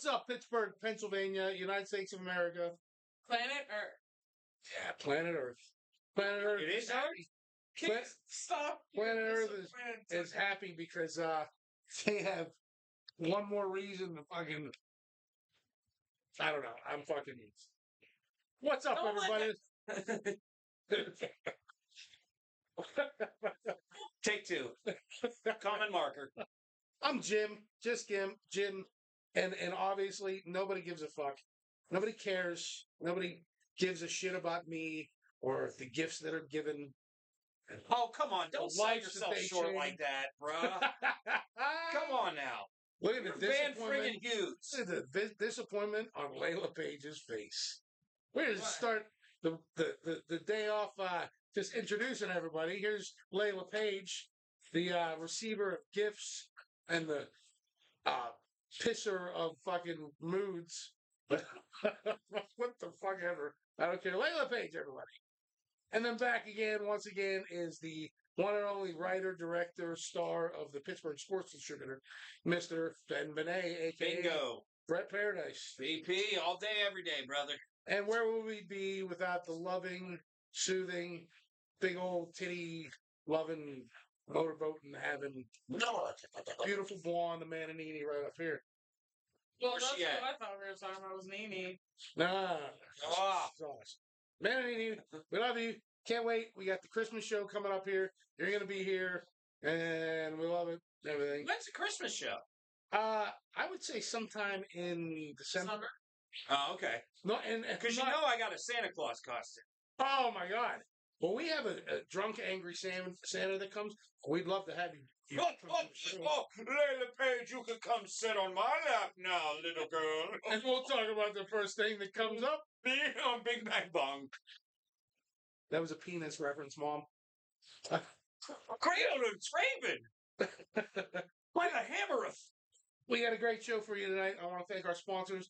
up, Pittsburgh, Pennsylvania, United States of America? Planet Earth. Yeah, planet Earth. Planet Earth. It is happy. Stop. Planet Earth is happy because they have one more reason to fucking. I don't know. I'm fucking. What's up, everybody? Take two. Common marker. I'm Jim. Just Jim. And obviously, nobody gives a fuck. Nobody cares. Nobody gives a shit about me or the gifts that are given. Oh, come on. Don't sell yourself short like that, bruh. Come on now. Look at the disappointment. Van friggin' Hughes. Look at the disappointment on Layla Paige's face. We're going to start the day off just introducing everybody. Here's Layla Paige, the receiver of gifts and the pisser of fucking moods. What the fuck ever. I don't care. Layla Paige, everybody. And then back again, once again, is the one and only writer, director, star of the Pittsburgh Sports Distributor, Mr. Bena, a.k.a. Bingo. Brett Paradise. BP all day, every day, brother. And where will we be without the loving, soothing, big old titty loving, motorboating having beautiful blonde Meineke right up here? Well, that's what I thought we were talking about was Nene. Nah. Oh. Meineke, we love you. Can't wait. We got the Christmas show coming up here. You're going to be here. And we love it. Everything. When's the Christmas show? I would say sometime in December. Oh, okay. No, and because I got a Santa Claus costume. Oh my God! Well, we have a drunk, angry Santa that comes. We'd love to have you. Layla Paige, you can come sit on my lap now, little girl. And we'll talk about the first thing that comes up. On Big Bang Bong. That was a penis reference, Mom. Cradle and Raven. Like a hammereth. We got a great show for you tonight. I want to thank our sponsors.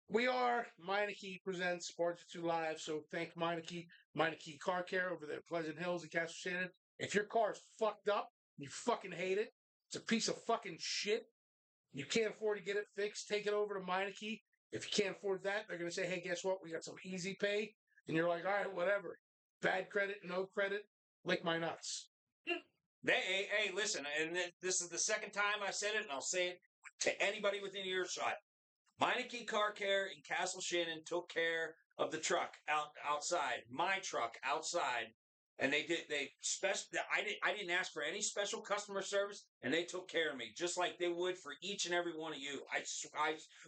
We are Meineke presents Bar-jutsu Live, so thank Meineke Car Care over there at Pleasant Hills in Castle Shannon. If your car is fucked up, you fucking hate it, it's a piece of fucking shit, you can't afford to get it fixed, take it over to Meineke. If you can't afford that, they're going to say, hey, guess what? We got some easy pay. And you're like, all right, whatever. Bad credit, no credit, lick my nuts. Hey, listen, and this is the second time I said it, and I'll say it to anybody within earshot. Meineke Car Care in Castle Shannon took care of the truck outside, my truck outside, and I didn't ask for any special customer service, and they took care of me just like they would for each and every one of you. I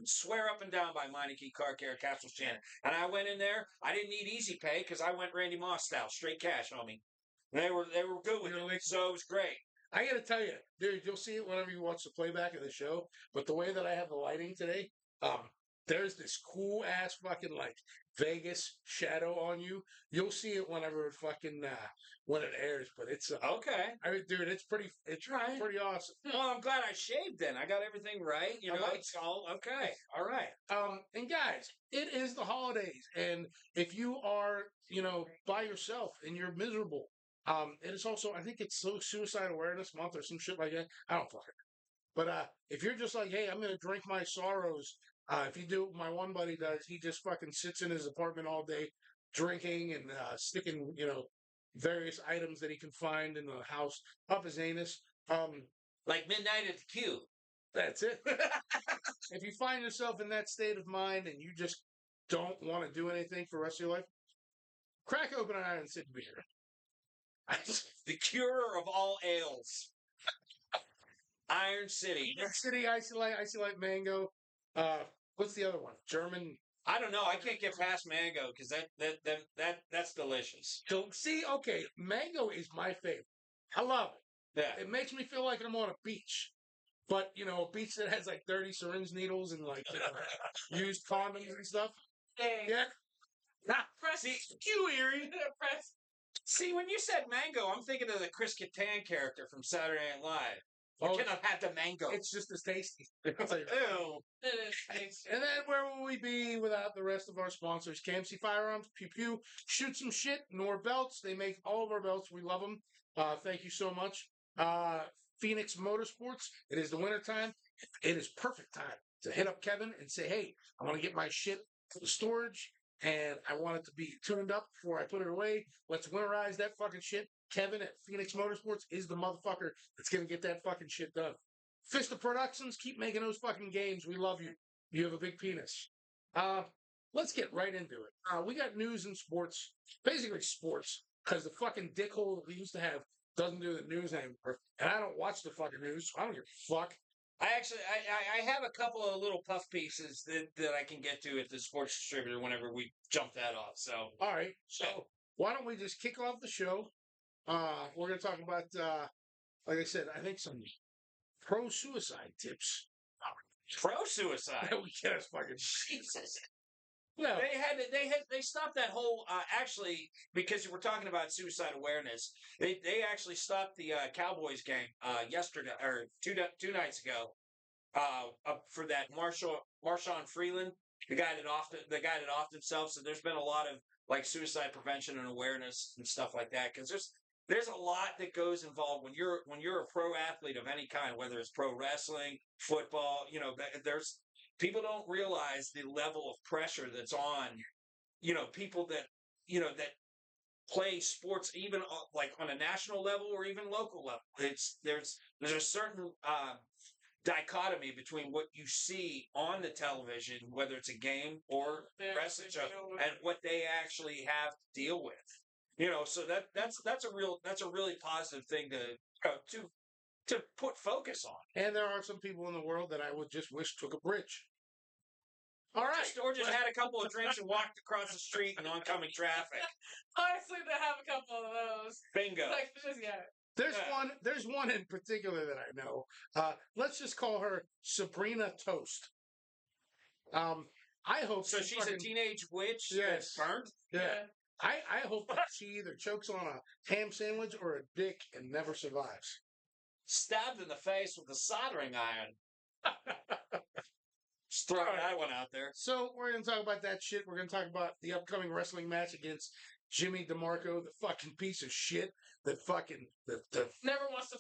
swear up and down by Meineke Car Care Castle Shannon, and I went in there. I didn't need easy pay because I went Randy Moss style, straight cash on me. They were good with it, so it was great. I got to tell you, dude, you'll see it whenever you watch the playback of the show. But the way that I have the lighting today. There's this cool ass fucking like Vegas shadow on you. You'll see it whenever it fucking when it airs, but it's okay. I mean, dude, it's pretty pretty awesome. Well, I'm glad I shaved then. I got everything right. You know, it's all okay. All right. And guys, it is the holidays, and if you are, by yourself and you're miserable, it is also, I think it's Suicide Awareness Month or some shit like that. I don't fucking. But if you're just like, hey, I'm going to drink my sorrows, if you do what my one buddy does, he just fucking sits in his apartment all day drinking and sticking, various items that he can find in the house up his anus. Like Midnight at the Q. That's it. If you find yourself in that state of mind and you just don't want to do anything for the rest of your life, crack open an Iron City beer. The cure of all ails. Iron City. Iron City, Icy Light Mango. What's the other one? German. I don't know. I can't get past mango because that's delicious. So see, okay, mango is my favorite. I love it. Yeah. It makes me feel like I'm on a beach. But, a beach that has like 30 syringe needles and like used condoms and stuff. Yeah. See, you eerie. See, when you said mango, I'm thinking of the Chris Kattan character from Saturday Night Live. I cannot have the mango. It's just as tasty. Ew. It is tasty. And then where will we be without the rest of our sponsors? KMC Firearms, Pew Pew, Shoot Some Shit, Noor Belts. They make all of our belts. We love them. Thank you so much. Phoenix Motorsports. It is the wintertime. It is perfect time to hit up Kevin and say, hey, I want to get my shit to the storage and I want it to be tuned up before I put it away. Let's winterize that fucking shit. Kevin at Phoenix Motorsports is the motherfucker that's going to get that fucking shit done. Fista Productions, keep making those fucking games. We love you. You have a big penis. Let's get right into it. We got news in sports, basically sports, because the fucking dickhole that we used to have doesn't do the news anymore. And I don't watch the fucking news, so I don't give a fuck. I have a couple of little puff pieces that I can get to at the sports distributor whenever we jump that off. So, all right. So, why don't we just kick off the show? We're going to talk about, like I said, I think some pro-suicide tips. Pro-suicide? We can't fucking Jesus. No. They stopped that whole actually because we're talking about suicide awareness. They actually stopped the Cowboys game yesterday or two nights ago for that Marshawn Freeland, the guy that offed himself. So there's been a lot of like suicide prevention and awareness and stuff like that because there's a lot that goes involved when you're a pro athlete of any kind, whether it's pro wrestling, football. There's people don't realize the level of pressure that's on, people that play sports even like on a national level or even local level. There's a certain dichotomy between what you see on the television, whether it's a game or wrestling show, and what they actually have to deal with. So that's a really positive thing to put focus on. And there are some people in the world that I would just wish took a bridge. All right. Or just had a couple of drinks and walked across the street in oncoming traffic. Honestly, they have a couple of those. Bingo. Like, just, yeah. There's one in particular that I know. Let's just call her Sabrina Toast. I hope so. She's a teenage witch. Yes. That's burned. Yeah. I hope that she either chokes on a ham sandwich or a dick and never survives. Stabbed in the face with a soldering iron. Just throwing that one out there. So we're going to talk about that shit. We're going to talk about the upcoming wrestling match against Jimmy DeMarco, the fucking piece of shit that fucking the never wants to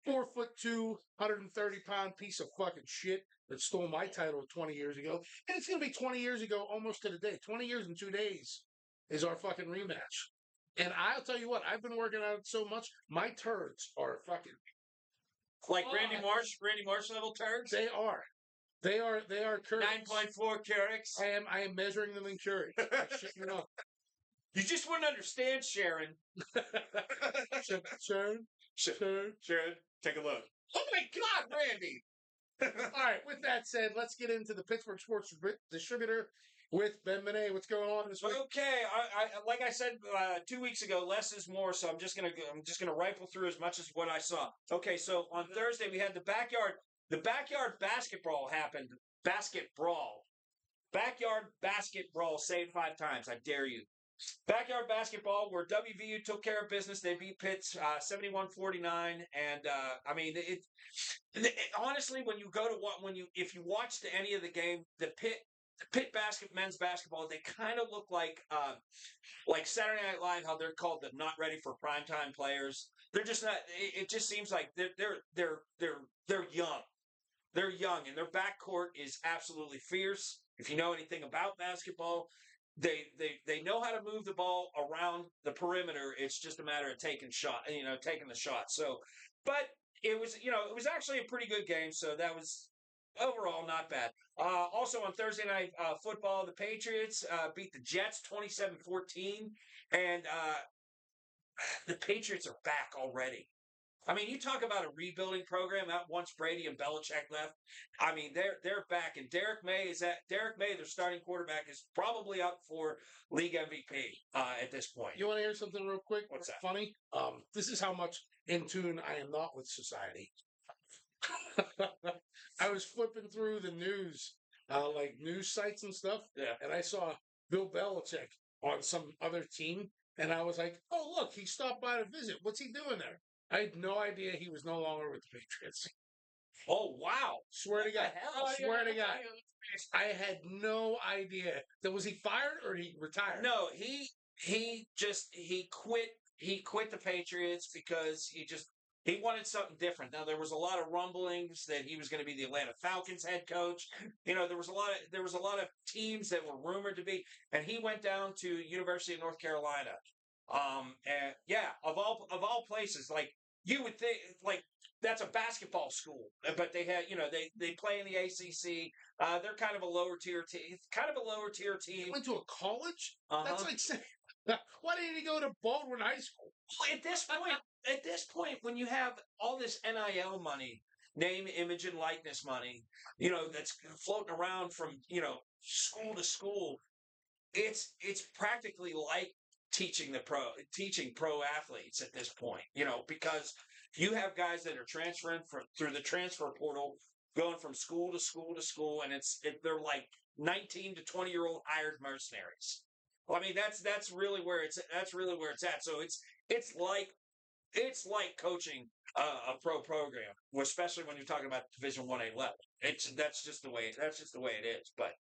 4'2", 130-pound piece of fucking shit that stole my title 20 years ago. And it's going to be 20 years ago almost to the day. 20 years and 2 days is our fucking rematch. And I'll tell you what, I've been working on it so much, my turds are fucking... Like Randy Marsh level turds? They are. They are current. 9.4 carats. I am measuring them in carats. You just wouldn't understand, Sharon. Sharon, take a look. Oh my God, Randy! All right. With that said, let's get into the Pittsburgh Sports Distributor with Bena. What's going on this week? Okay, I like I said 2 weeks ago, less is more. So I'm just gonna rifle through as much as what I saw. Okay, so on Thursday we had the backyard basketball happened. Backyard basket brawl. Say it 5 times. I dare you. Backyard basketball, where WVU took care of business. They beat Pitts 71-49, and I mean, it honestly, when you go to if you watched any of the game, the Pitt men's basketball, they kind of look like Saturday Night Live, how they're called the not ready for primetime players. They're just not. It just seems like they're young. They're young, and their backcourt is absolutely fierce. If you know anything about basketball, they know how to move the ball around the perimeter. It's just a matter of taking the shot. So, but it was actually a pretty good game. So that was overall not bad. Also on Thursday night football, the Patriots beat the Jets 27-14, and the Patriots are back already. I mean, you talk about a rebuilding program out once Brady and Belichick left. I mean, they're back, and Derek May, their starting quarterback, is probably up for league MVP at this point. You want to hear something real quick? What's that? Funny? This is how much in tune I am not with society. I was flipping through the news, like news sites and stuff, and I saw Bill Belichick on some other team, and I was like, "Oh, look, he stopped by to visit. What's he doing there?" I had no idea he was no longer with the Patriots. Oh, wow. Swear to God. Swear to God. I had no idea. Was he fired or he retired? No, he quit the Patriots because He wanted something different. Now there was a lot of rumblings that he was going to be the Atlanta Falcons head coach. There was a lot of teams that were rumored to be, and he went down to University of North Carolina. And yeah, of all places, like you would think, like that's a basketball school, but they had, they play in the ACC. They're kind of a lower tier team. Kind of a lower tier He team. went to a college? Uh-huh. That's like saying, why didn't he go to Baldwin High School? At this point, when you have all this NIL money, name, image, and likeness money, that's floating around from school to school, it's practically like teaching pro athletes at this point, because you have guys that are transferring through the transfer portal, going from school to school to school, and they're like 19 to 20-year-old hired mercenaries. Well, I mean, that's really where it's at. So it's like coaching a pro program, especially when you're talking about Division 1A level. That's just the way it is. But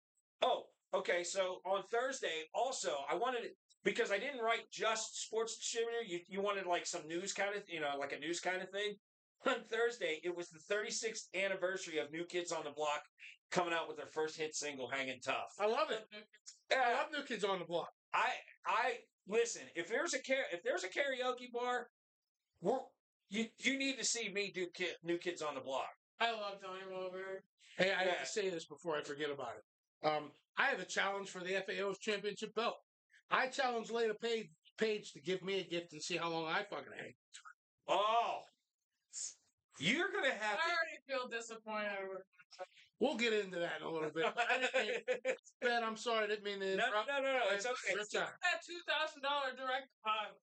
okay. So on Thursday, also I wanted it because I didn't write just sports distributor. You wanted like some news kind of like a news kind of thing. On Thursday, it was the 36th anniversary of New Kids on the Block coming out with their first hit single, "Hanging Tough." I love it. I love New Kids on the Block. I listen. If there's a karaoke bar, you need to see me do New Kids on the Block. I love Tony Wilbur. Hey, I have to say this before I forget about it. I have a challenge for the FAO's championship belt. I challenge Layla Paige to give me a gift and see how long I fucking hang. Oh, you're gonna have. I already feel disappointed. We'll get into that in a little bit. Ben, I'm sorry, I didn't mean to interrupt. No. It's okay. That $2,000 direct deposit.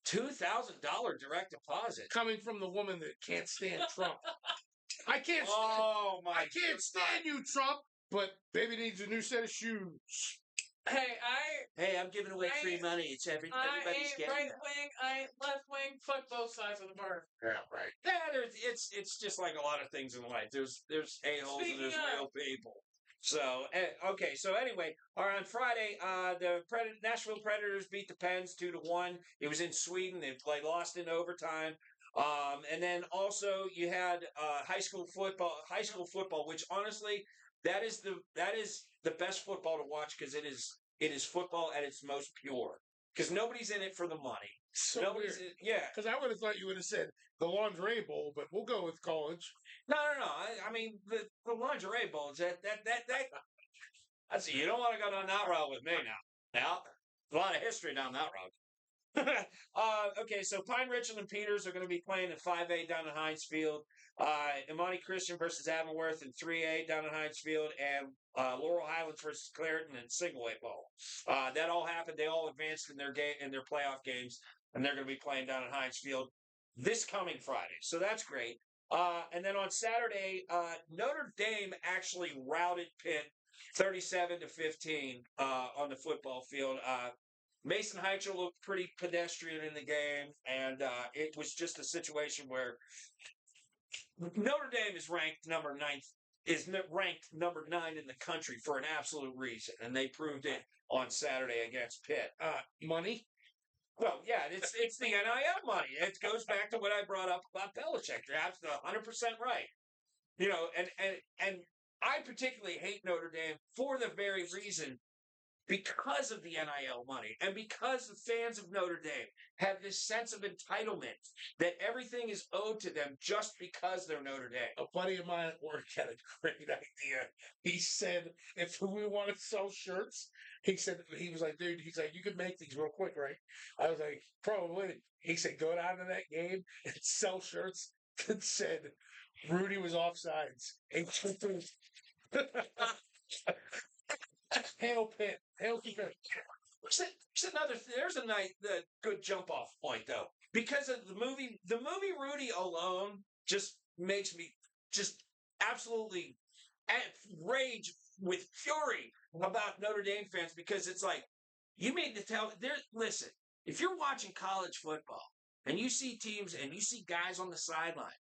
$2,000 direct deposit coming from the woman that can't stand Trump. I can't stand you, Trump. But baby needs a new set of shoes. Hey, I'm giving away free money. It's everybody's getting right wing. I ain't left wing. Fuck both sides of the bird. Yeah, right. Yeah, it's just like a lot of things in life. There's a-holes and there's real people. So okay. So anyway, on Friday, the Nashville Predators beat the Pens 2-1. It was in Sweden. They lost in overtime. And then also you had high school football, which honestly, that is the best football to watch because it is football at its most pure. Because nobody's in it for the money. So nobody's weird. Yeah. Because I would have thought you would have said the lingerie bowl, but we'll go with college. No. I mean the lingerie bowl. That's you don't want to go down that road with me now. Now, a lot of history down that road. Okay, so Pine Richland and Peters are going to be playing in 5A down in Heinz Field. Imani Christian versus Avonworth in 3A down in Heinz Field, and Laurel Highlands versus Clareton in single A ball. That all happened. They all advanced in their playoff games, and they're going to be playing down in Heinz Field this coming Friday. So that's great. And then on Saturday, Notre Dame actually routed Pitt 37-15 on the football field. Mason Heichel looked pretty pedestrian in the game, and it was just a situation where Notre Dame is ranked number 9 in the country for an absolute reason, and they proved it on Saturday against Pitt. Money? Well, yeah, it's the NIL money. It goes back to what I brought up about Belichick. You're absolutely 100% right. And I particularly hate Notre Dame for the very reason because of the NIL money and because the fans of Notre Dame have this sense of entitlement that everything is owed to them just because they're Notre Dame. A buddy of mine at work had a great idea. He said, if we want to sell shirts, he was like, dude, you could make these real quick, right? I was like, probably. He said, go down to that game and sell shirts that said Rudy was offsides. Hale Pitt. There's a good jump off point though, because of the movie Rudy alone just makes me just absolutely rage with fury about Notre Dame fans, because it's like, you mean to tell listen, if you're watching college football and you see teams and you see guys on the sideline,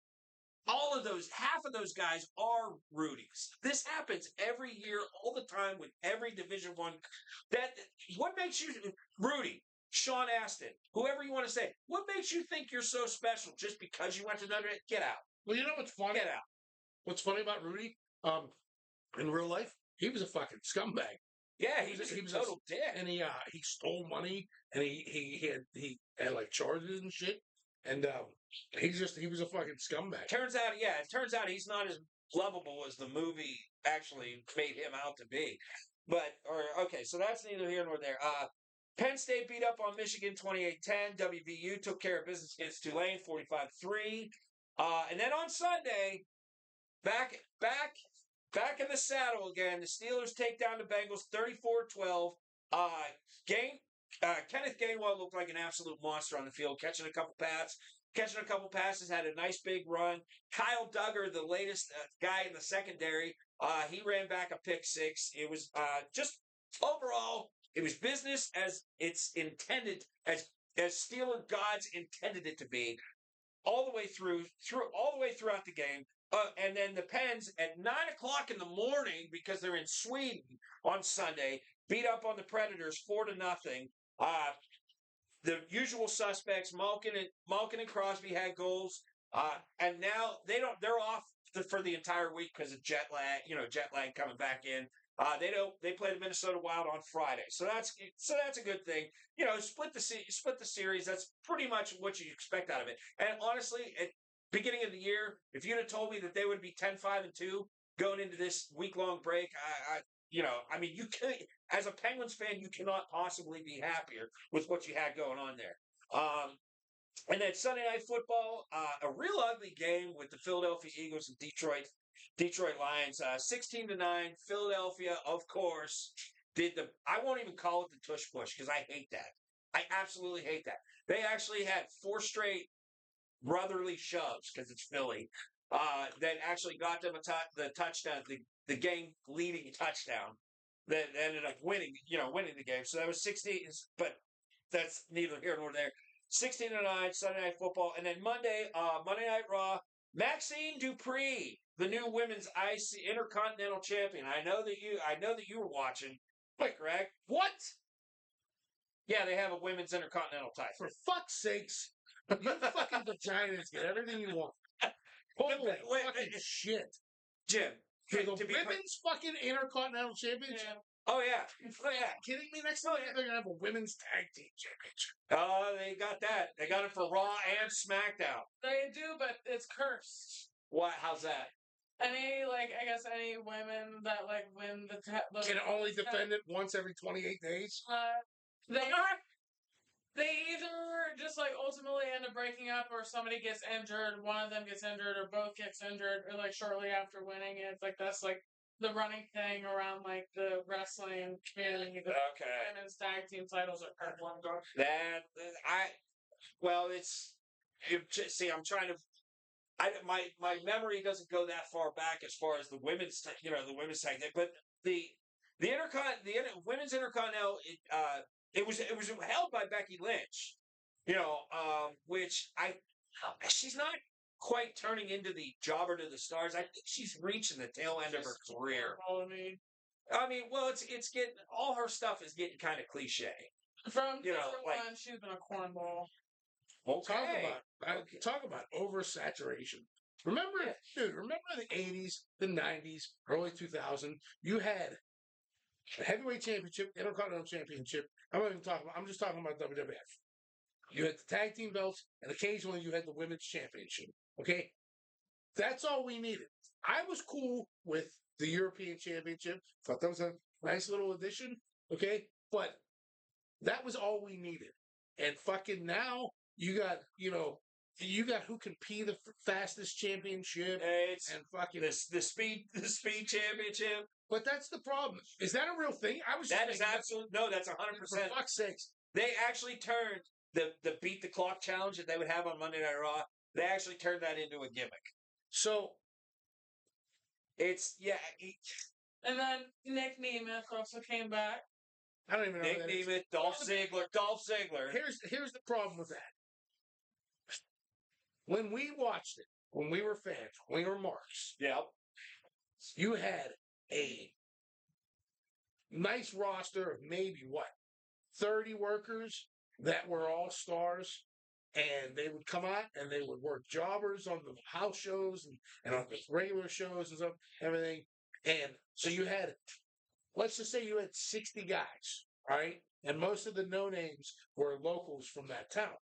half of those guys are Rudies. This happens every year, all the time, with every Division I. What makes you Rudy? Sean Astin, whoever you want to say, what makes you think you're so special just because you went to Notre Dame? Get out. Well, you know what's funny? Get out. What's funny about Rudy? In real life, he was a fucking scumbag. Yeah, he was a total dick. And he stole money, and he had like charges and shit. And he was a fucking scumbag. Turns out he's not as lovable as the movie actually made him out to be. Okay, so that's neither here nor there. Penn State beat up on Michigan 28-10. WVU took care of business against Tulane 45-3. And then on Sunday, back in the saddle again, the Steelers take down the Bengals 34-12. Kenneth Gainwell looked like an absolute monster on the field, catching a couple passes, had a nice big run. Kyle Duggar, the latest guy in the secondary, he ran back a pick six. It was just overall, it was business as it's intended, as Steeler gods intended it to be, all the way throughout the game. And then the Pens at 9 o'clock in the morning, because they're in Sweden on Sunday, beat up on the Predators 4-0. The usual suspects, Malkin and Crosby had goals, and now they're off for the entire week because of jet lag coming back in. They play the Minnesota Wild on Friday, so that's a good thing. Split the series. That's pretty much what you expect out of it. And honestly, at beginning of the year, if you'd have told me that they would be 10-5-2 going into this week-long break, you could, as a Penguins fan, you cannot possibly be happier with what you had going on there. And then Sunday Night Football, a real ugly game with the Philadelphia Eagles and Detroit Lions, 16-9. Philadelphia, of course, I won't even call it the tush push because I hate that. I absolutely hate that. They actually had 4 straight brotherly shoves because it's Philly that actually got them the touchdown, the game-leading touchdown that ended up winning the game. So that was 16, but that's neither here nor there. 16-9, Sunday Night Football, and then Monday Night Raw. Maxine Dupree, the new women's IC Intercontinental Champion. I know that you were watching. Wait, Greg, what? Yeah, they have a women's Intercontinental title. For fuck's sakes, you fucking vaginas get everything you want. Holy fucking shit, Jim. For the women's fucking Intercontinental Championship. Yeah. Oh yeah. Kidding me? Next time they're gonna have a women's tag team championship. Oh, they got that. They got it for Raw and SmackDown. They do, but it's cursed. What? How's that? Any women that win the can only defend it once every 28 days. They either just ultimately end up breaking up, or somebody gets injured, one of them gets injured, or both gets injured, or shortly after winning. It's that's the running thing around the wrestling community. Okay. Women's tag team titles are perfect. I'm trying to. My memory doesn't go that far back as far as the women's tag team, but the women's Intercontinental, it was held by Becky Lynch, which she's not quite turning into the jobber to the stars. I think she's reaching the tail end of her career. It's getting, all her stuff is getting kind of cliche. From one, she's been a cornball. Okay. Talk about oversaturation. Remember the 80s, the 90s, early 2000s, you had the heavyweight championship, Intercontinental Championship. I'm just talking about WWF. You had the tag team belts, and occasionally you had the women's championship. Okay? That's all we needed. I was cool with the European Championship. Thought that was a nice little addition. Okay? But that was all we needed. And fucking now, you got who can pee the fastest championship. And fucking the speed championship. But that's the problem. Is that a real thing? That's 100%. For fuck's sakes. They actually turned the beat the clock challenge that they would have on Monday Night Raw. They actually turned that into a gimmick. So it's and then Nick Nemeth also came back. I don't even know. Nick Nemeth, Dolph Ziggler. Here's the problem with that. When we watched it, when we were fans, when we were marks, you had a nice roster of maybe 30 workers, that were all stars, and they would come out and they would work jobbers on the house shows and on the regular shows and stuff, everything. And so you had, let's just say you had 60 guys, right? And most of the no names were locals from that town.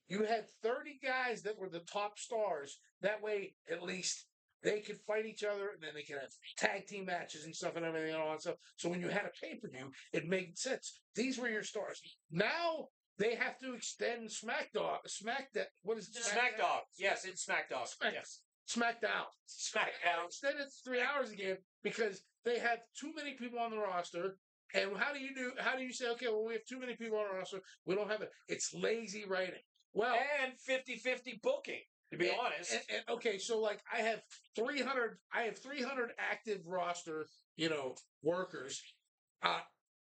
You had 30 guys that were the top stars. That way, at least they could fight each other, and then they could have tag team matches and stuff and everything and all that stuff. So when you had a pay per view, it made sense. These were your stars. Now they have to extend SmackDown. What is it? SmackDown. Yes, it's SmackDown. Yes. SmackDown. SmackDown. Extend it to 3 hours again because they have too many people on the roster. And how do you say, okay, well, we have too many people on the roster. We don't have it. It's lazy writing. Well, And 50-50 booking, to be honest. And, okay, so like I have 300 active roster, workers.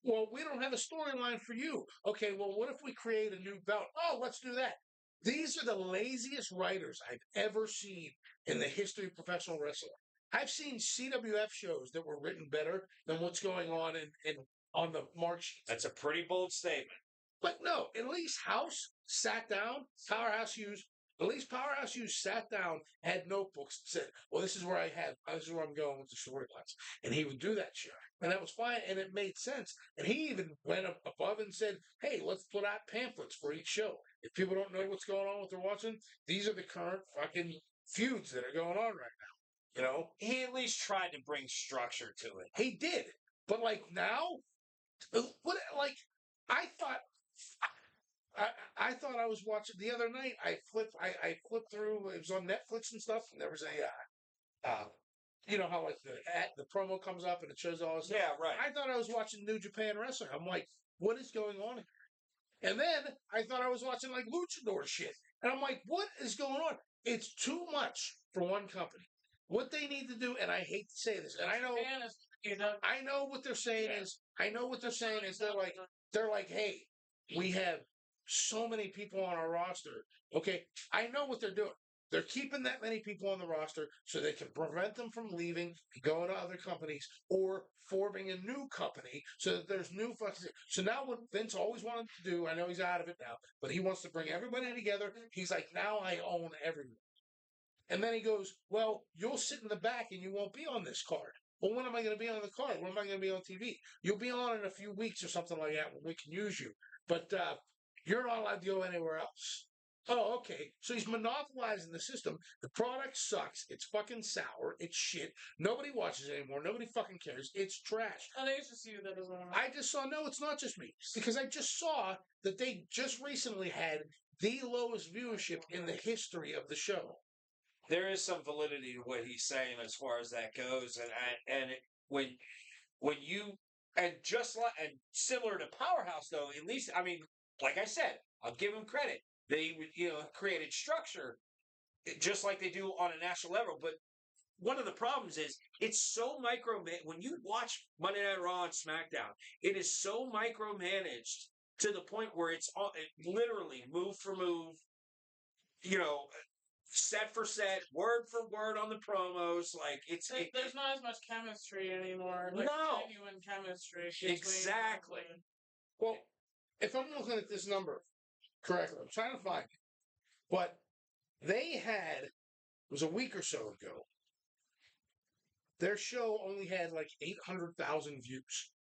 Well, we don't have a storyline for you. Okay, well, what if we create a new belt? Oh, let's do that. These are the laziest writers I've ever seen in the history of professional wrestling. I've seen CWF shows that were written better than what's going on in on the mark sheets. That's a pretty bold statement. But no, at least House sat down, Powerhouse Hughes, at least Powerhouse Hughes sat down, had notebooks, and said, well, this is where I'm going with the storylines. And he would do that shit. And that was fine, and it made sense. And he even went up above and said, hey, let's put out pamphlets for each show. If people don't know what's going on, what they're watching, these are the current fucking feuds that are going on right now. He at least tried to bring structure to it. He did. But like now, I thought I thought I was watching the other night. I flipped through. It was on Netflix and stuff. And there was how like the promo comes up and it shows all this stuff. Yeah, right. I thought I was watching New Japan Wrestling. I'm like, what is going on here? And then I thought I was watching like luchador shit. And I'm like, what is going on? It's too much for one company. What they need to do, and I hate to say this, and I know what they're saying is, they're like, hey, we have so many people on our roster. Okay, I know what they're doing. They're keeping that many people on the roster so they can prevent them from leaving and going to other companies or forming a new company so that there's new fucking. So now what Vince always wanted to do, I know he's out of it now, but he wants to bring everybody together. He's like, now I own everyone. And then he goes, well, you'll sit in the back and you won't be on this card. Well, when am I going to be on the card? When am I going to be on TV? You'll be on in a few weeks or something like that when we can use you. But you're not allowed to go anywhere else. Oh, okay. So he's monopolizing the system. The product sucks. It's fucking sour. It's shit. Nobody watches it anymore. Nobody fucking cares. It's trash. I think it's just you that doesn't want to. I just saw, no, it's not just me. Because I just saw that they just recently had the lowest viewership in the history of the show. There is some validity to what he's saying as far as that goes, when you similar to Powerhouse though, at least like I said, I'll give him credit. They created structure just like they do on a national level. But one of the problems is it's so when you watch Monday Night Raw and SmackDown, it is so micromanaged to the point where it's literally move for move, set for set, word for word on the promos. Like there's not as much chemistry anymore. Like genuine chemistry. Exactly. Well, if I'm looking at this number correctly, I'm trying to find it. But they had, it was a week or so ago, their show only had like 800,000 views.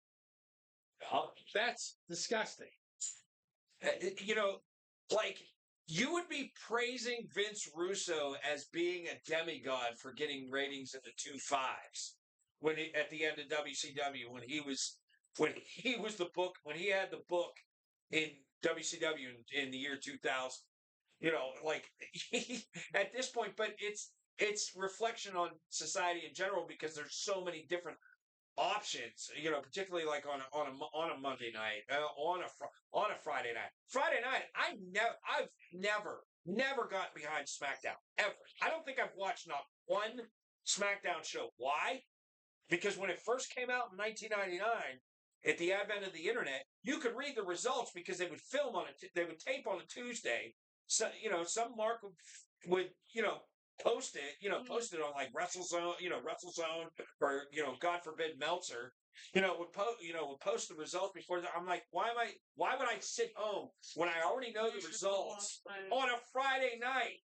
That's disgusting. You would be praising Vince Russo as being a demigod for getting ratings in the 2.5s at the end of WCW when he had the book in WCW in the year 2000. At this point, but it's reflection on society in general because there's so many different options, particularly like on a Monday night, on a Friday night. Friday night, I've never got behind SmackDown ever. I don't think I've watched not one SmackDown show. Why? Because when it first came out in 1999, at the advent of the internet, you could read the results because they would film they would tape on a Tuesday. So some mark would post it on like WrestleZone, or God forbid Meltzer, would post the results before. I'm like, why would I sit home when I already know the results on a Friday night?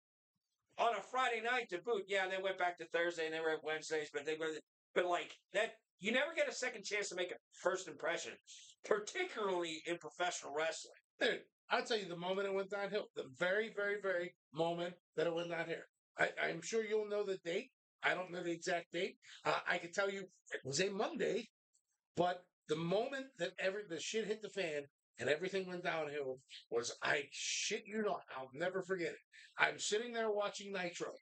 On a Friday night to boot. Yeah, they went back to Thursday and they were at Wednesdays, but like that, you never get a second chance to make a first impression, particularly in professional wrestling. Dude, I'll tell you the moment it went downhill, the very, very, very moment that it went downhill. I'm sure you'll know the date. I don't know the exact date. I can tell you it was a Monday, but the moment that the shit hit the fan and everything went downhill was, I shit you not, I'll never forget it. I'm sitting there watching Nitro,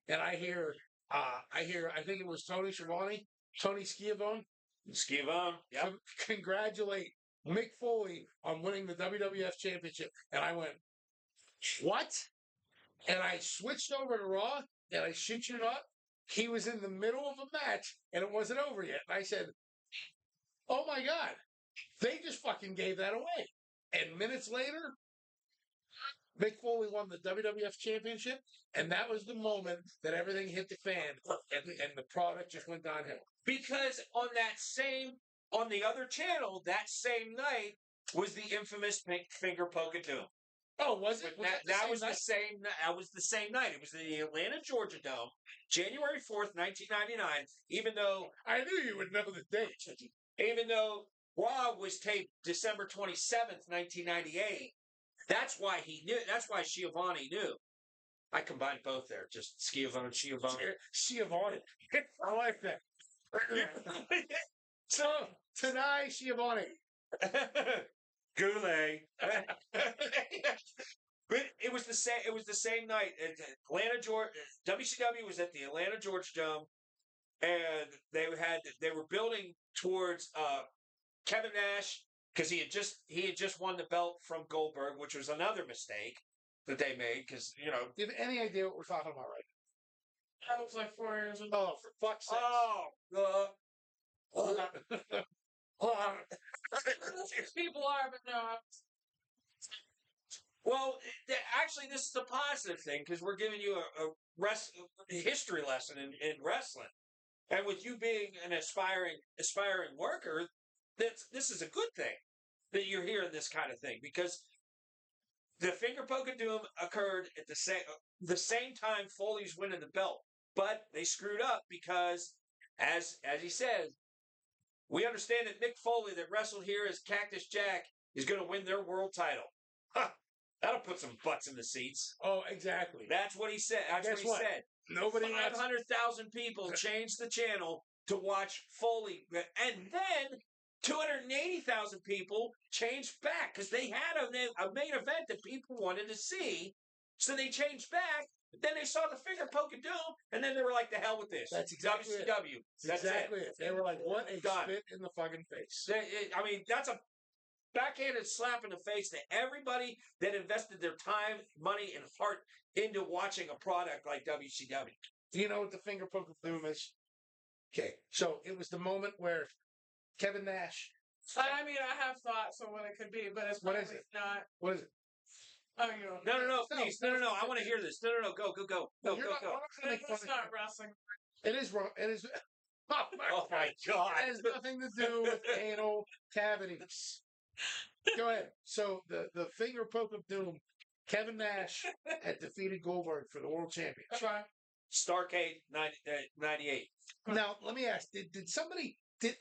and I hear, I think it was Tony Schiavone, Yep. congratulate Mick Foley on winning the WWF Championship. And I went, what? And I switched over to Raw, and I shit you not, he was in the middle of a match, and it wasn't over yet. And I said, oh my God, they just fucking gave that away. And minutes later, Mick Foley won the WWF Championship, and that was the moment that everything hit the fan, and the product just went downhill. Because on the other channel, that same night was the infamous finger poke of doom. Oh, was it? That was the same night. It was the Atlanta, Georgia Dome, January 4th, 1999. Even though I knew you would know the date. Even though Raw was taped December 27th, 1998. That's why he knew. That's why Schiavone knew. I combined both there. Just Schiavone. Schiavone. I like that. So, tonight, Schiavone. Goulet. But it was the same. It was the same night. Atlanta, Georgia. WCW was at the Atlanta, Georgia Dome, and they were building towards Kevin Nash, because he had just won the belt from Goldberg, which was another mistake that they made. Because do you have any idea what we're talking about right now? That was like 4 years ago. Oh, for fuck's sake! People are, but no. Well, actually, this is a positive thing because we're giving you a history lesson in wrestling, and with you being an aspiring worker, this is a good thing that you're hearing this kind of thing, because the finger poke of doom occurred at the same time Foley's winning the belt, but they screwed up because, as he says, we understand that Mick Foley that wrestled here as Cactus Jack is going to win their world title. Huh. That'll put some butts in the seats. Oh, exactly. That's what he said. That's what he said. Nobody 500,000 people changed the channel to watch Foley, and then 280,000 people changed back because they had a main event that people wanted to see. So they changed back. But then they saw the finger poke of doom, and then they were like, "The hell with this." That's exactly WCW. That's exactly it. They were like, "What a spit in the fucking face." I mean, that's a backhanded slap in the face to everybody that invested their time, money, and heart into watching a product like WCW. Do you know what the finger poke of doom is? Okay, so it was the moment where Kevin Nash. I mean, I have thoughts on what it could be, but it's probably not. What is it? Oh, you don't. No, please. No. I want to hear this. No. Go. It's not wrestling. It is wrong. It is. Oh my God. It has nothing to do with anal cavities. Go ahead. So the finger poke of doom, Kevin Nash had defeated Goldberg for the world championship. Okay. Starcade 98. Now, let me ask,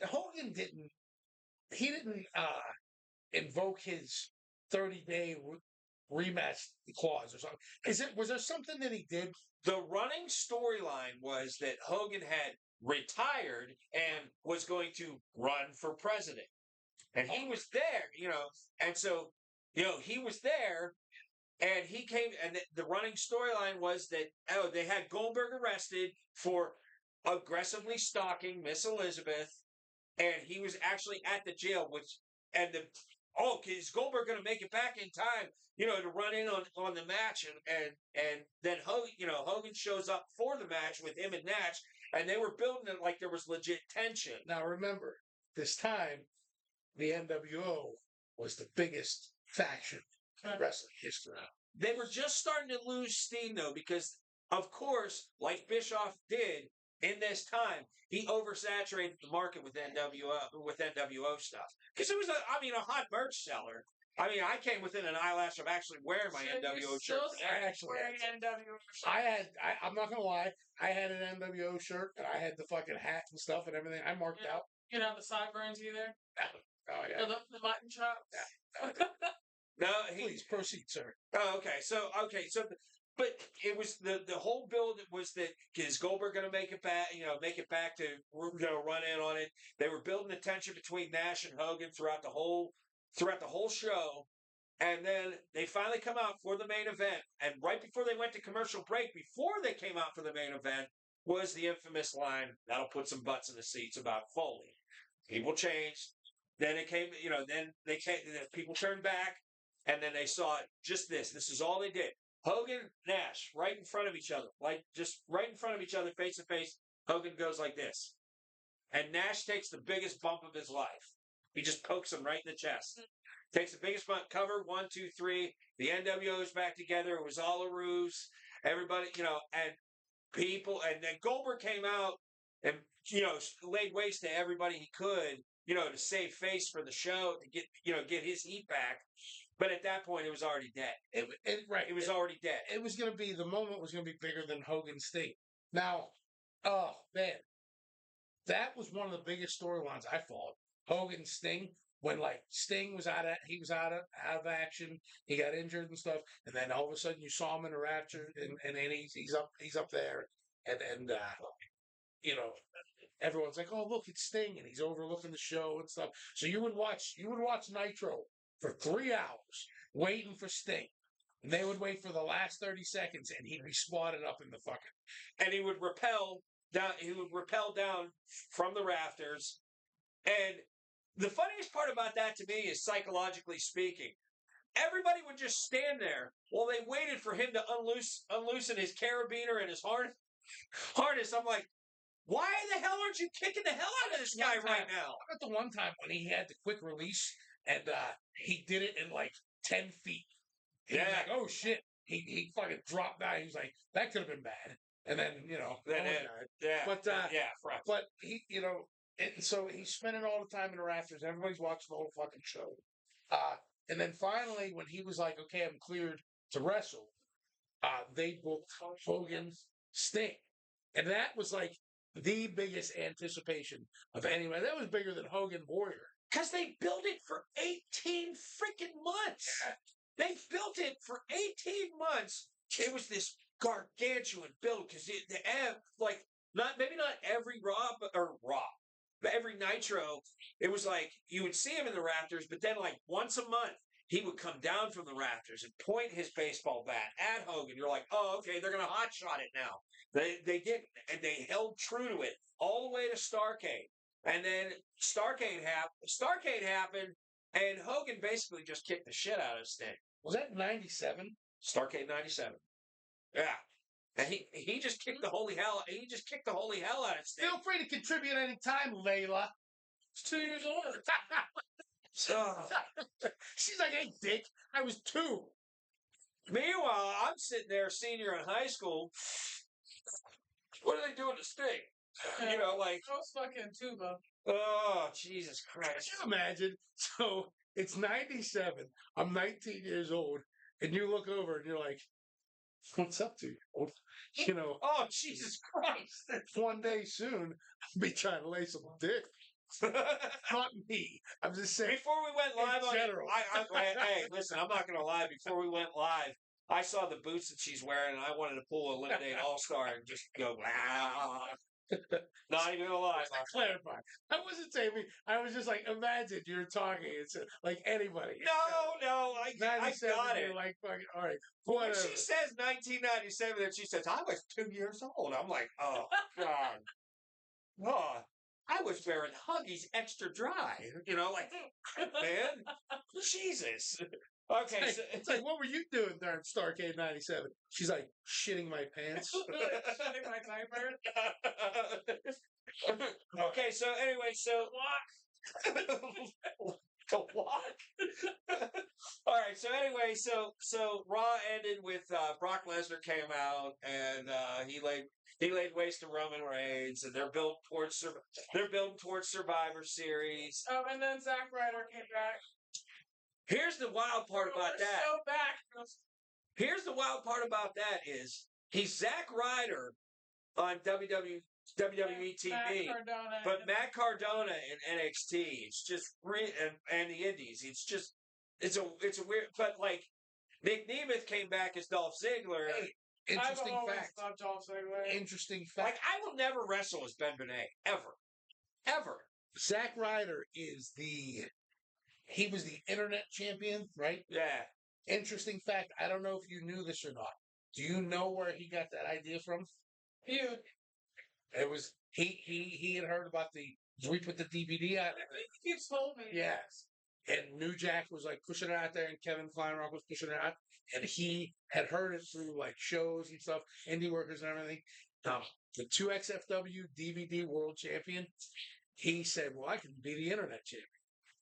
Hogan didn't invoke his 30-day rematch clause or something? Was there something that he did? The running storyline was that Hogan had retired and was going to run for president. And he was there, and so, he was there, and he came, and the running storyline was that, they had Goldberg arrested for aggressively stalking Miss Elizabeth, and he was actually at the jail, is Goldberg going to make it back in time, to run in on the match, and then Hogan shows up for the match with him and Nash, and they were building it like there was legit tension. Now remember, this time, the NWO was the biggest faction in wrestling history. They were just starting to lose steam, though, because, of course, like Bischoff did, in this time, he oversaturated the market with NWO stuff because it was a hot merch seller. I mean, I came within an eyelash of actually wearing my NWO shirt. I actually wearing NWO shirt. I'm not gonna lie, I had an NWO shirt and I had the fucking hat and stuff and everything. I marked out. You know the sideburns either? Oh yeah. Or the mutton chops? Yeah. No, Please proceed, sir. Oh, okay. So, but it was the whole build was that is Goldberg going to make it back? Make it back to run in on it. They were building the tension between Nash and Hogan throughout the whole show, and then they finally come out for the main event. And right before they went to commercial break, before they came out for the main event, was the infamous line that'll put some butts in the seats about Foley. People changed. Then it came. Then they came. People turned back. And then they saw just this. This is all they did. Hogan, Nash, right in front of each other. Like, just right in front of each other, face to face. Hogan goes like this. And Nash takes the biggest bump of his life. He just pokes him right in the chest. Takes the biggest bump. Cover, 1, 2, 3. The NWO is back together. It was all a ruse. Everybody, and people. And then Goldberg came out and, laid waste to everybody he could, to save face for the show, to get his heat back. But at that point, it was already dead. It was already dead. It was going to be, the moment was going to be bigger than Hogan Sting. Now, oh, man. That was one of the biggest storylines I followed. Hogan Sting, when, Sting was out of action. He got injured and stuff. And then all of a sudden, you saw him in a rapture, and then he's up there. And everyone's like, oh, look, it's Sting. And he's overlooking the show and stuff. So you would watch Nitro for 3 hours waiting for Sting. And they would wait for the last 30 seconds and he'd be spotted up in the fucking. And he would rappel down from the rafters. And the funniest part about that to me is, psychologically speaking, everybody would just stand there while they waited for him to unloosen his carabiner and his harness. I'm like, why the hell aren't you kicking the hell out of this guy right now? How about the one time when he had the quick release and he did it in 10 feet? He was like, oh shit. He fucking dropped down. He was like, that could have been bad. And then, But he, and so he's spending all the time in the rafters. Everybody's watching the whole fucking show. And then finally, when he was like, okay, I'm cleared to wrestle, they booked Hogan Sting. And that was the biggest anticipation of anyone. That was bigger than Hogan Warrior. Because they built it for 18 freaking months. Yeah. They built it for 18 months. It was this gargantuan build because maybe not every Raw, but every Nitro, it was you would see him in the rafters, but then once a month, he would come down from the rafters and point his baseball bat at Hogan. You're like, oh, okay, they're going to hotshot it now. They did, and they held true to it all the way to Starrcade. And then Starrcade happened, and Hogan basically just kicked the shit out of Sting. Was that 97? Starrcade 97. Yeah. And he just kicked the holy hell. He just kicked the holy hell out of Sting. Feel free to contribute anytime, Layla. She's 2 years old. She's like, hey, dick, I was 2. Meanwhile, I'm sitting there, senior in high school. What are they doing to Sting? I was fucking tuba. Oh, Jesus Christ. Can you imagine? So it's 97. I'm 19 years old. And you look over and you're like, what's up to you? Oh, Jesus Christ. One day soon, I'll be trying to lay some dick. Not me. I'm just saying. Before we went live in general. Hey, listen, I'm not going to lie. Before we went live, I saw the boots that she's wearing, and I wanted to pull a Eliminate All-Star and just go, wow. Not even gonna lie. Clarify. I wasn't saying me. I was just imagine you're talking. It's like anybody. No, I got it. You're fucking, all right. When she says 1997, and she says, I was 2 years old. I'm like, oh, God. Oh, I was wearing Huggies extra dry. Man, Jesus. Okay, it's like, what were you doing during Starrcade 97? She's like, shitting my pants. Shitting my diaper. Okay, so anyway, The what? All right. So anyway, so Raw ended with Brock Lesnar came out and he laid waste to Roman Reigns, and they're building towards Survivor Series. Oh, and then Zack Ryder came back. Here's the wild part about We're that. so back. Here's the wild part about that is he's Zack Ryder on WWE TV, but Matt Cardona in NXT, it's just and the Indies. It's a weird. But like Nick Nemeth came back as Dolph Ziggler. Hey, interesting I've always fact. loved Dolph Ziggler. Interesting fact. Like I will never wrestle as Ben Benet ever. Zack Ryder he was the internet champion, right? Yeah. Interesting fact. I don't know if you knew this or not. Do you know where he got that idea from? Feud. It was he had heard about we put the DVD out. He told me. Yes. And New Jack was like pushing it out there, and Kevin Kleinrock was pushing it out, and he had heard it through like shows and stuff, indie workers and everything. The 2XFW DVD World Champion, he said, "Well, I can be the Internet Champion,"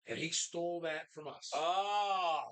and he stole that from us. Oh.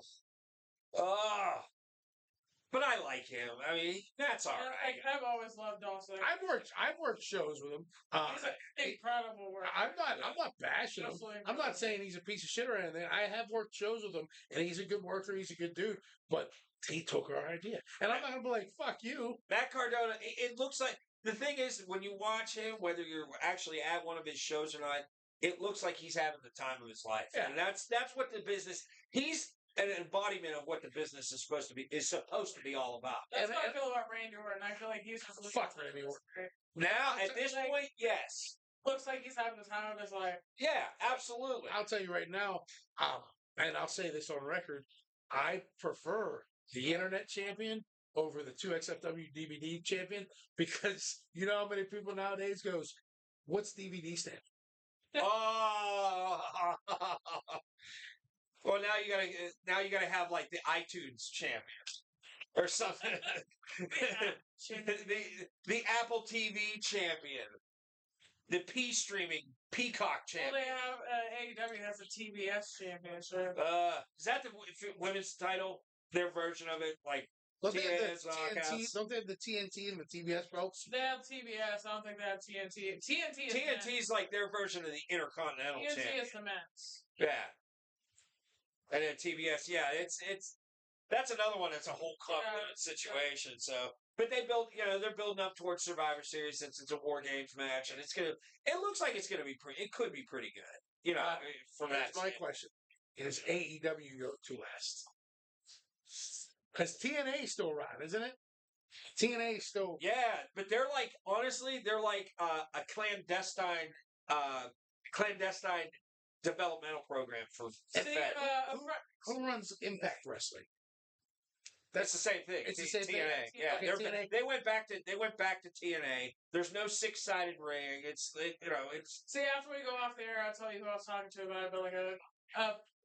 But I like him. I mean, that's all right. I've always loved Dolph Ziggler. I've worked shows with him. He's an incredible worker. I'm not bashing him. I'm not saying he's a piece of shit or anything. I have worked shows with him, and he's a good worker. He's a good dude. But he took our idea, and I'm not gonna be like, "Fuck you." Matt Cardona. It looks like the thing is when you watch him, whether you're actually at one of his shows or not, it looks like he's having the time of his life. Yeah. And that's what the business. He's an embodiment of what the business is supposed to be all about. That's how I feel about Randy Orton. I feel like he's just Fuck Randy Orton. Now, at this point, yes. Looks like he's having the time of his life. Yeah, absolutely. I'll tell you right now, and I'll say this on record, I prefer the Internet Champion over the 2XFW DVD Champion because you know how many people nowadays goes, "What's DVD stand?" Oh. Well, now you gotta have like the iTunes champion or something. the Apple TV champion, the Peacock champion. Well, they have AEW has a TBS championship. Is that the women's title? Their version of it, like Don't they have the TNT and the TBS belts? They have TBS. I don't think they have TNT. TNT is like their version of the Intercontinental TNT champion. is the men's. Yeah. And then TBS, yeah, it's that's another one that's a whole convoluted situation. So, but they're building up towards Survivor Series since it's a War Games match, and it looks like it's gonna be it could be pretty good, from that. That's my question: is AEW go to last? Because TNA is still around, isn't it? TNA is still. Yeah, but they're like a clandestine developmental program for who runs Impact Wrestling? That's the same thing. It's the same TNA. thing. Yeah, Okay, TNA. They went back to TNA. There's no 6-sided ring. It's. See, after we go off the air, I'll tell you who I was talking to about it. But like a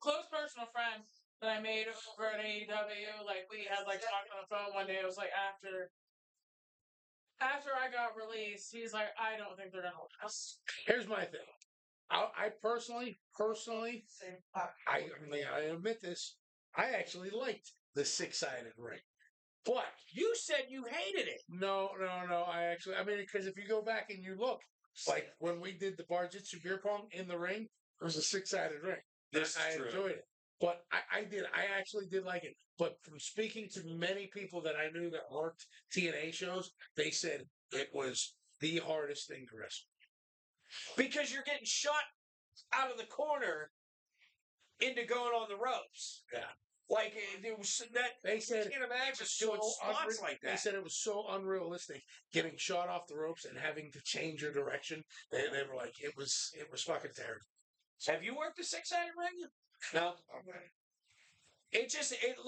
close personal friend that I made over at AEW, like we had like talking on the phone one day. It was like after I got released, he's like, I don't think they're gonna last. Here's my thing. I personally, I admit this. I actually liked the 6-sided ring, but You said you hated it. no. Because if you go back and you look, like when we did the Bar-jutsu beer pong in the ring, it was a 6-sided ring. I enjoyed it, but I actually did like it. But from speaking to many people that I knew that worked TNA shows, they said it was the hardest thing to wrestle. Because you're getting shot out of the corner into going on the ropes. Yeah. Like, it was that. They said you can't imagine doing spots like that. They said it was so unrealistic getting shot off the ropes and having to change your direction. They were like, it was fucking terrible. Have you worked a 6-sided ring? No. It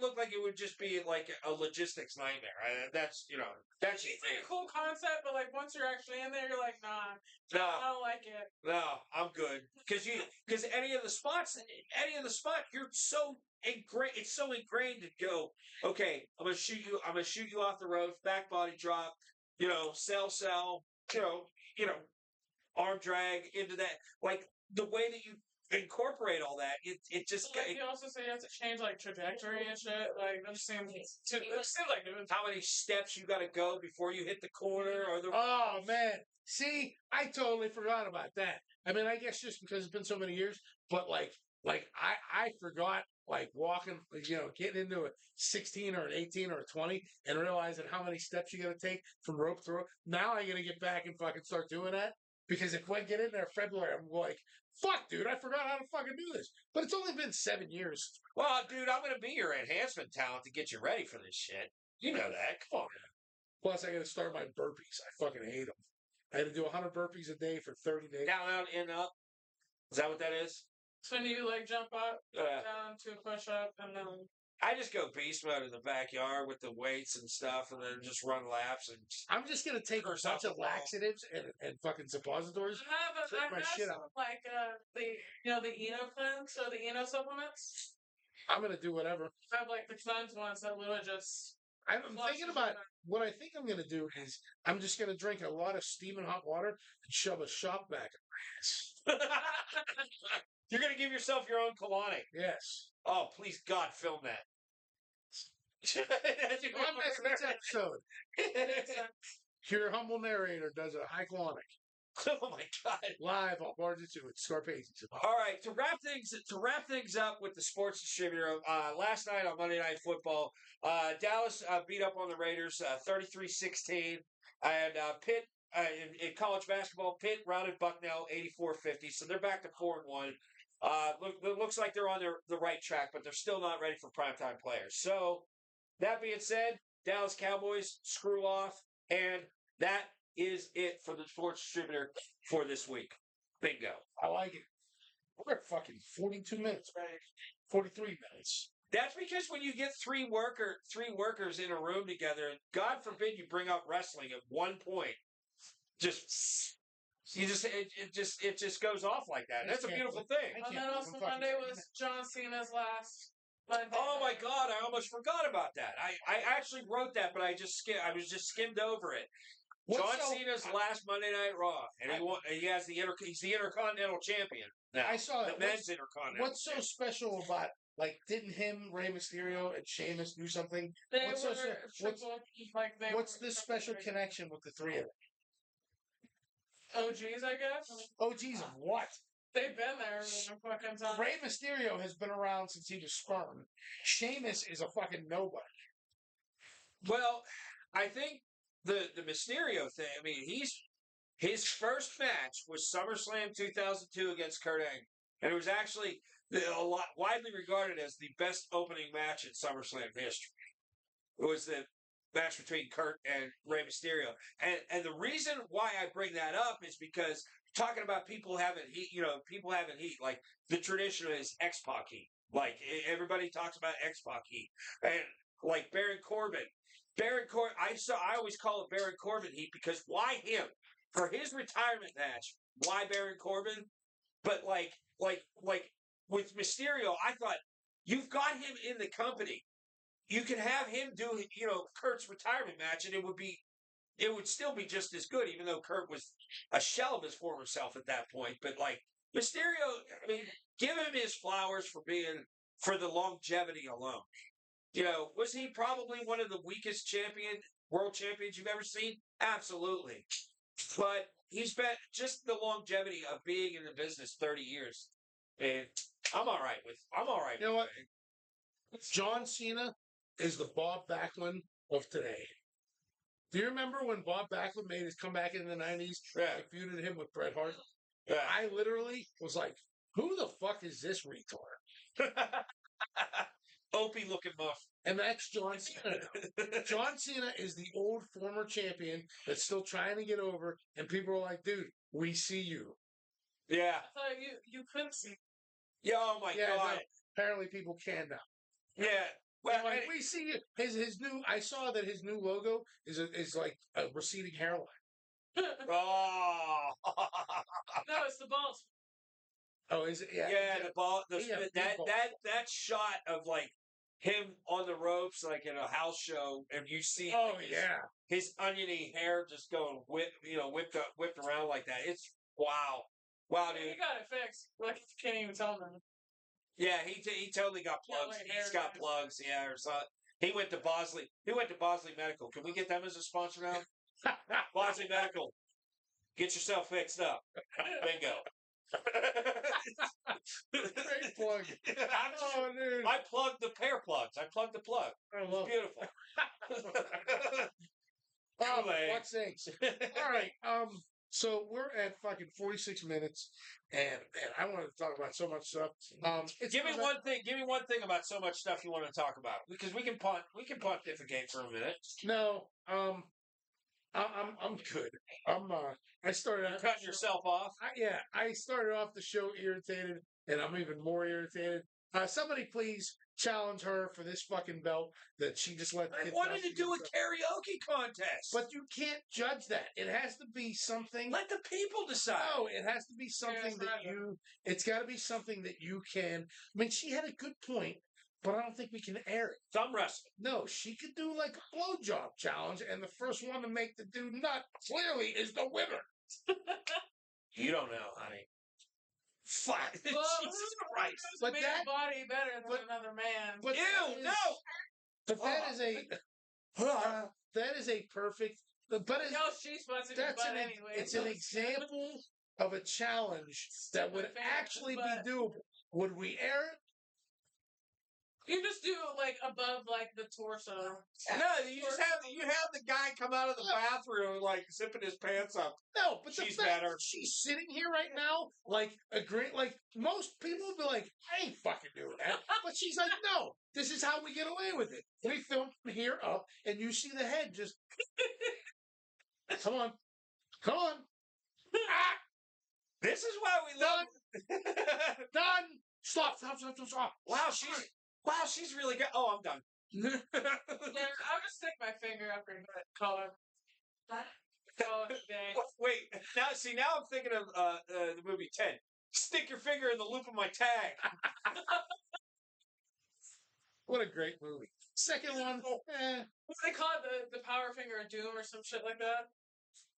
looked like it would just be like a logistics nightmare. That's It's a cool concept, but like once you're actually in there, you're like, nah, I don't like it. No, I'm good. Because any of the spots, you're so ingrained. It's so ingrained to go. Okay, I'm gonna shoot you off the ropes, back body drop. Sell. Arm drag into that. Like the way that you incorporate all that, it just Like, you also say you have to change like trajectory and shit. Like that seems it seems like it was how many steps you got to go before you hit the corner or the. Oh man, see, I totally forgot about that. I mean, I guess just because it's been so many years, but like I forgot like walking, getting into a 16 or an 18 or a 20 and realizing how many steps you got to take from rope to rope. Now I got to get back and fucking start doing that because if I get in there February, I'm like, fuck, dude, I forgot how to fucking do this. But it's only been 7 years. Well, dude, I'm gonna be your enhancement talent to get you ready for this shit. You know that. Come on. Plus, I got to start my burpees. I fucking hate them. I had to do 100 burpees a day for 30 days. Down, out, in, up. Is that what that is? so when you like jump up, Yeah. down to push up, and then I just go beast mode in the backyard with the weights and stuff, and then just run laps and. I'm just gonna take a Curse bunch out the of wall. laxatives and fucking suppositories. I Freak my have shit some out. like the Eno cleanse or the Eno supplements. I'm gonna do whatever. I have like the cleanse ones that literally just I'm flushes thinking you about out. what I think I'm gonna do is I'm just gonna drink a lot of steaming hot water and shove a shop vac in my ass. You're gonna give yourself your own colonic. Yes. Oh, please God, film that. On next episode, your humble narrator does a high colonic Oh my God! live on Bar-jutsu at Scarpaci. All right, to wrap things up with the sports distributor. Last night on Monday Night Football, Dallas beat up on the Raiders 33-16, and Pitt in college basketball, Pitt routed Bucknell 84-50, so they're back to 4-1. Looks like they're on the right track, but they're still not ready for primetime players. So that being said, Dallas Cowboys screw off, and that is it for the sports distributor for this week. Bingo. I like it. We're at fucking 42 minutes, right? 43 minutes. That's because when you get three workers in a room together, and God forbid you bring up wrestling at one point, it just goes off like that. And that's a beautiful thing. And then also Monday was John Cena's last Monday. Oh my God, I almost forgot about that. I actually wrote that, but I was just skimmed over it. John Cena's last Monday Night Raw, and he's the Intercontinental Champion now. I saw the it. men's Intercontinental. What's so special about didn't him, Rey Mysterio, and Sheamus do something? What's this special connection with the three of them? OGs, I guess. OGs of what? They've been there a fucking time. Rey Mysterio has been around since he was sperm. Sheamus is a fucking nobody. Well, I think the Mysterio thing. I mean, his first match was SummerSlam 2002 against Kurt Angle, and it was actually widely regarded as the best opening match in SummerSlam history. It was the match between Kurt and Rey Mysterio, and the reason why I bring that up is because talking about people having heat, like the tradition is X-Pac heat. Like everybody talks about X-Pac heat, and like Baron Corbin. I always call it Baron Corbin heat because why him? For his retirement match, why Baron Corbin? But like with Mysterio, I thought you've got him in the company. You can have him do, Kurt's retirement match, and it would still be just as good, even though Kurt was a shell of his former self at that point. But like Mysterio, I mean, give him his flowers for the longevity alone. Was he probably one of the weakest world champions you've ever seen? Absolutely. But he's been just the longevity of being in the business 30 years. And I'm all right with You know what? John Cena is the Bob Backlund of today. Do you remember when Bob Backlund made his comeback in the 90s? Yeah. I feuded him with Bret Hart. Yeah. I literally was like, who the fuck is this retard? Opie looking muff. And that's John Cena. John Cena is the old former champion that's still trying to get over, and people are like, dude, we see you. Yeah. I thought you couldn't see. Yeah, oh my God. No, apparently people can now. Yeah. Well, like, we see you. His new. I saw that his new logo is like a receding hairline. Oh. No, it's the balls. Oh, is it? Yeah. Yeah, the ball. That shot of like him on the ropes, like in a house show, and you see. Oh like, his oniony hair just going whipped around like that. It's wow. Wow, He dude. got it fixed. Like, you can't even tell them. Yeah, he totally got plugs. like He's hair got guys. plugs. Yeah, or something. He went to Bosley. He went to Bosley Medical. Can we get them as a sponsor now? Bosley Medical. Get yourself fixed up. Bingo. Great plug. Oh, dude. I plugged the pair plugs. I plugged the plug. I It's love it. beautiful. Oh, Kool-Aid. fuck's sakes. All right. So we're at fucking 46 minutes, and I wanted to talk about so much stuff. Give me one thing. Give me one thing about so much stuff you want to talk about, because we can pontificate for a minute. No. I'm good. I started You're out cutting yourself off. I started off the show irritated, and I'm even more irritated. Somebody please challenge her for this fucking belt that she just let. I wanted to do a karaoke contest, but you can't judge that. It has to be something. let the people decide. No, it has to be something that you. It's got to be something that you can. I mean, she had a good point, but I don't think we can air it. Thumb wrestling. No, she could do like a blowjob challenge, and the first one to make the dude nut clearly is the winner. You don't know, honey. Fuck. Well, Jesus Christ. But made that- a body better than but- another man. But Ew, that is- no. But that is a that is a perfect. But No, she's supposed to be that's butt an anyway. it's an example of a challenge that would actually be doable. Would we air it? You just do like above like the torso. No, you have the guy come out of the bathroom like zipping his pants up. No, but She's the fact better. that she's sitting here right now, like like most people would be like, I ain't fucking doing that. But she's like, no, this is how we get away with it. We film from here up, and you see the head just. Come on. Ah, This is why we love. done. Stop. Wow, she's really good. Oh, I'm done. Yeah, I'll just stick my finger up her butt. Call it. Call it a day. Wait, now I'm thinking of the movie 10. Stick your finger in the loop of my tag. What a great movie. Second one, What do they call it? The power finger of doom or some shit like that?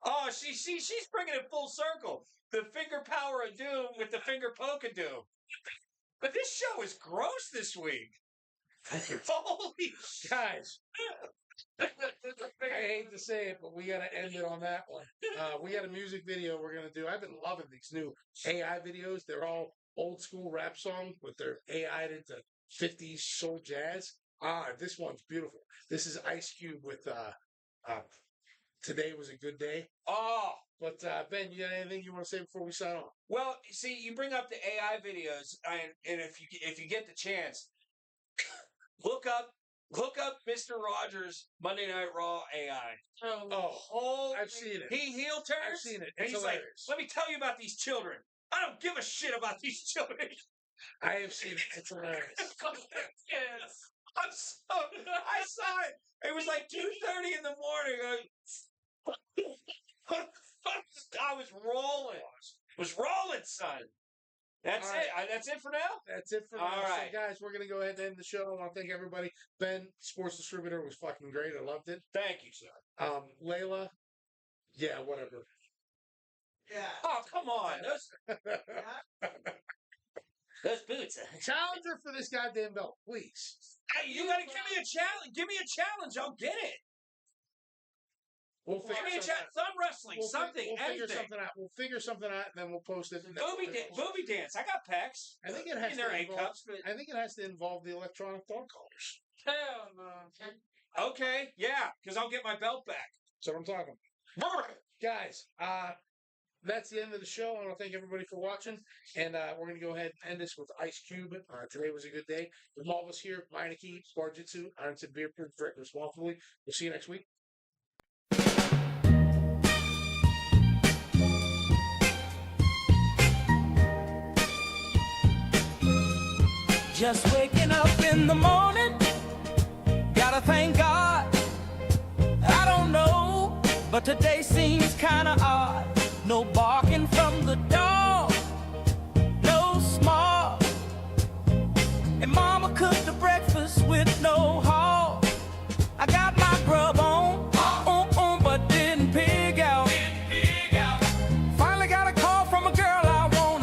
Oh, she's bringing it full circle. The finger power of doom with the finger poke of doom. But this show is gross this week. Holy guys. I hate to say it, but we got to end it on that one. We got a music video we're going to do. I've been loving these new AI videos. They're all old school rap songs, but they're AI'd into 50s soul jazz. This one's beautiful. This is Ice Cube with Today Was a Good Day. Oh. But Ben, you got anything you want to say before we sign off? Well, see, you bring up the AI videos, and if you get the chance, look up Mr. Rogers' Monday Night Raw AI. Oh, I've seen it. He heel turns. I've seen it. And It's he's hilarious. like, let me tell you about these children. I don't give a shit about these children. I have seen it. It's hilarious. kids. I saw it. It was like 2:30 in the morning. I was rolling. Son. That's All it. That's it for now. That's it for All now. right. So, guys, we're going to go ahead and end the show. I want to thank everybody. Ben, Sports Distributor, was fucking great. I loved it. Thank you, sir. Layla, yeah, whatever. Yeah. Oh, come on. Those boots. Challenge her for this goddamn belt, please. Hey, you got to give me a challenge. Give me a challenge. I'll get it. We'll Give figure me a something challenge. Thumb wrestling. We'll something. figure Anything. something out. We'll figure something out, and then we'll post it. Booby dance. I got pecs. I think it has There to ain't involve, cups, but I think it has to involve the electronic dog collars. Hell no. okay, yeah, because I'll get my belt back. That's what I'm talking about. Guys, that's the end of the show. I want to thank everybody for watching, and we're going to go ahead and end this with Ice Cube. Today was a good day. From all of us here, Meineke, Bar-jutsu, Iron Said Beer, drink responsibly. We'll see you next week. Just waking up in the morning, gotta thank God. I don't know, but today seems kinda odd. No barking from the dog, no small. And mama cooked the breakfast with no hog. I got my grub on, but didn't pig out. Finally got a call from a girl I want.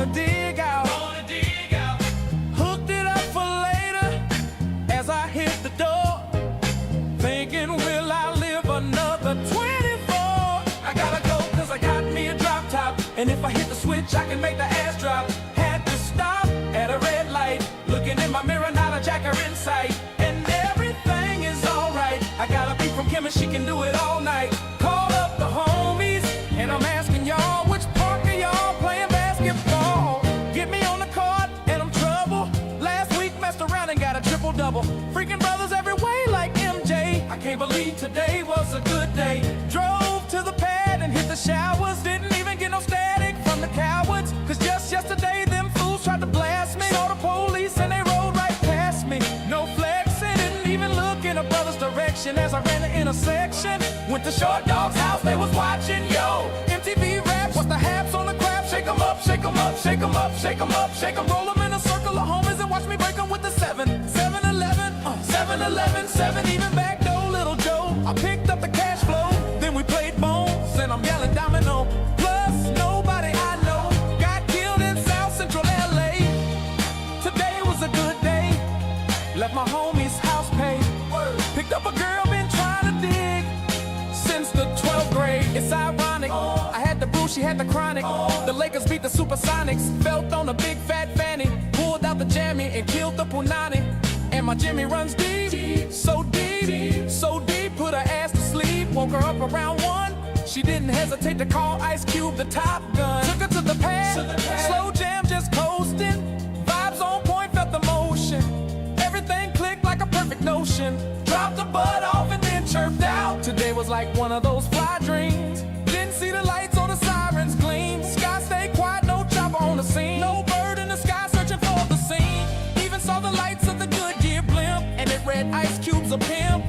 can do it all night. Call up the homies, and I'm asking y'all, which park are y'all playing basketball? Get me on the court, and I'm trouble. Last week messed around and got a triple-double. Freaking brothers every way like MJ. I can't believe today was a good day. Drove to the pad and hit the showers. Didn't even get no static from the cowards. Cause just yesterday them fools tried to blast me. Saw the police and they rolled right past me. No flexing, didn't even look in a brother's direction as I ran the intersection. Went to Short Dog's house, they was watching, yo. MTV Raps, what's the haps on the crap? Shake 'em up, shake 'em up, shake 'em up, shake 'em up, shake 'em. Roll 'em in a circle of homies and watch me break 'em with the 7-11, 7-11, 7 even back though, little Joe. I picked up the cash flow, then we played bones, and I'm yelling domino. Plus, nobody I know got killed in South Central LA. Today was a good day. Left my homie's house paid. Picked up a girl, been trying to dig since the 12th grade. It's ironic. I had the brew, she had the chronic. The Lakers beat the Supersonics. Felt on a big fat fanny. Pulled out the jammy and killed the punani. And my Jimmy runs deep, so deep, so deep. Put her ass to sleep. Woke her up around 1. She didn't hesitate to call Ice Cube the Top Gun. Took her to the pad, slow jam, just coasting. Vibes on point, felt the motion. Everything clicked like a perfect notion. Dropped the butt off and then chirped out. Today was like one of those fly dreams. Didn't see the lights or the sirens gleam. Sky stayed quiet, no chopper on the scene. No bird in the sky searching for the scene. Even saw the lights of the Goodyear blimp, and it read Ice Cube's a pimp.